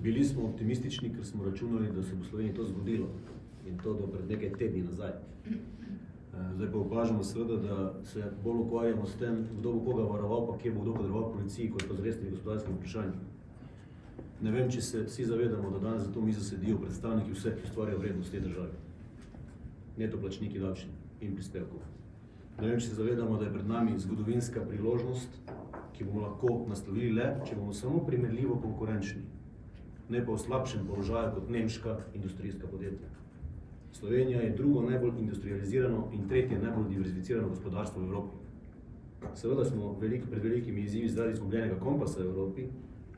Bili smo optimistični, ker smo računali, da se bo Sloveniji to zgodilo in to do pred nekaj tedni nazaj. Zdaj pa opažamo seveda, da se bolj ukvarjamo s tem, kdo bo koga varoval, pa kje bo kdo kadroval policiji, kot pa z resnimi gospodarskimi vprašanji. Ne vem, če se vsi zavedamo, da danes za to mizo sedijo predstavniki vseh, ki ustvarjajo vrednost te države. Neto plačniki davčnih in prispevkov. Ne vem, če se zavedamo, da je pred nami zgodovinska priložnost, ki bomo lahko naslovili le, če bomo samo primerljivo konkurenčni, ne pa v slabšem položaju kot nemška industrijska podjetja. Slovenija je drugo najbolj industrializirano in tretje najbolj diverzificirano gospodarstvo v Evropi. Seveda smo pred velikimi izzivi zaradi izgubljenega kompasa v Evropi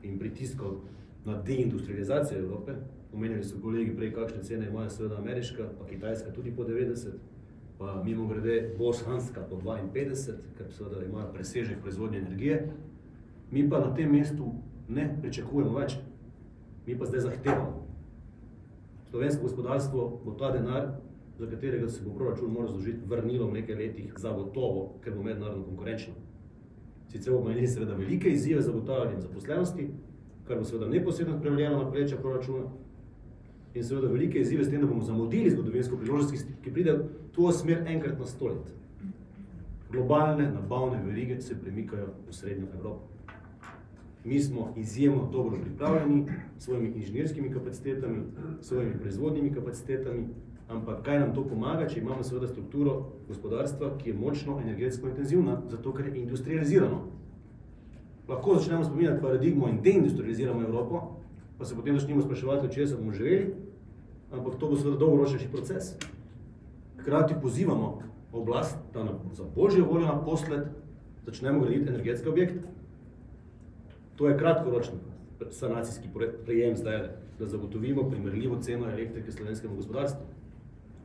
in pritiskov na deindustrializacijo Evrope. Omenjali so kolegi prej, kakšne cene imajo seveda ameriška, pa kitajska tudi po 90, pa mimogrede bosanska po 52, ker seveda imajo presežek proizvodnje energije. Mi pa na tem mestu ne pričakujemo več. Mi pa zdaj zahtevamo. Slovensko gospodarstvo bo ta denar, za katerega se bo proračun moral zložiti, vrnilo v nekaj letih zagotovo, ker bo mednarodno konkurenčno. Sicer bomo imeli seveda velike izzive zagotavljanja zaposlenosti, kar bo seveda neposredno prevaljeno na pleča proračuna, in seveda velike izzive s tem, da bomo zamudili zgodovinsko priložnost, ki pride v to smer enkrat na 100 let. Globalne nabavne verige se premikajo v srednjo Evropo. Mi smo izjemno dobro pripravljeni s svojimi inženirskimi kapacitetami, s svojimi proizvodnimi kapacitetami, ampak kaj nam to pomaga, če imamo seveda strukturo gospodarstva, ki je močno energetsko intenzivna, zato ker je industrializirano. Lahko začnemo spominjati paradigmo in deindustrializiramo Evropo, pa se potem začnemo spraševati, od česa bomo živeli, ampak to bo seveda dolgoročnejši proces. Hkrati pozivamo oblast, da za božjo voljo naposled začnemo graditi energetske objekte. To je kratkoročni sanacijski prejem zdaj, da zagotovimo primerljivo ceno elektrike slovenskemu gospodarstvu.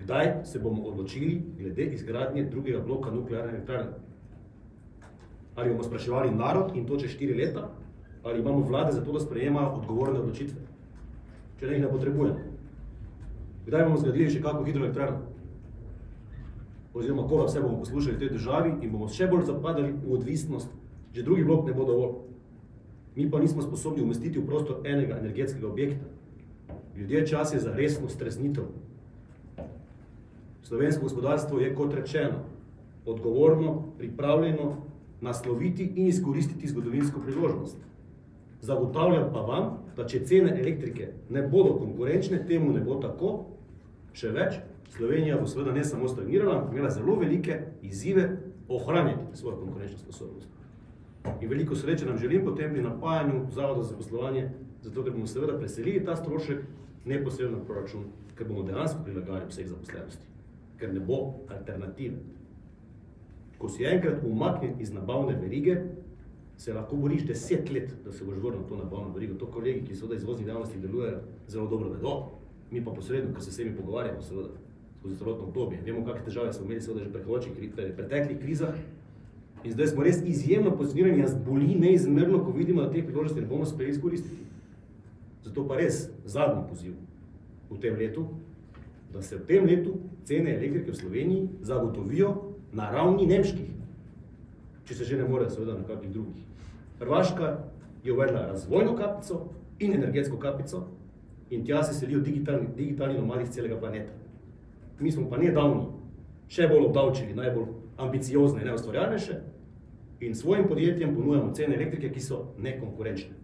Kdaj se bomo odločili glede izgradnje drugega bloka nuklearne elektrarne? Ali bomo spraševali narod in to čez 4 leta, ali imamo vlade za to, da sprejemajo odgovorne odločitve, če ne jih ne potrebujemo? Kdaj bomo zgradili še kako hidroelektrarno? Oziroma, koga vse bomo poslušali v tej državi in bomo še bolj zapadali v odvisnost, že drugi blok ne bo dovolj. Mi pa nismo sposobni umestiti v prostor enega energetskega objekta. Ljudje, čas je za resno streznitev. Slovensko gospodarstvo je, kot rečeno, odgovorno, pripravljeno nasloviti in izkoristiti zgodovinsko priložnost. Zagotavljam pa vam, da če cene elektrike ne bodo konkurenčne, temu ne bo tako, še več, Slovenija bo seveda ne samo stagnirala, ampak imela zelo velike izzive ohranjati svojo konkurenčno sposobnost. In veliko sreče nam želim potem pri napajanju Zavoda za zaposlovanje, zato ker bomo seveda preselili ta strošek neposredno v proračun, ker bomo dejansko prilagajali vseh zaposlenosti, ker ne bo alternative. Ko si enkrat umaknjen iz nabavne verige, se lahko boriš 10 let, da se boš vrnil na to nabavno verigo. To kolegi, ki seveda izvoznih dejavnosti delujejo, zelo dobro vedo. Mi pa posredno, ker se s temi pogovarjamo seveda skozi celotno obdobje. Vemo, kakšne težave smo imeli seveda že v preteklih krizah. In zdaj smo res izjemno pozicionirani, nas boli neizmerno, ko vidimo, da teh priložnosti ne bomo uspeli izkoristiti. Zato pa res zadnji poziv v tem letu, da se v tem letu cene elektrike v Sloveniji zagotovijo na ravni nemških, če se že ne morejo seveda na kakih drugih. Hrvaška je uvedla razvojno kapico in energetsko kapico in tja se selijo digitalni nomadi z celega planeta. Mi smo pa nedavno še bolj obdavčili najbolj ambiciozne in najustvarjalnejše in svojim podjetjem ponujamo cene elektrike, ki so nekonkurenčne.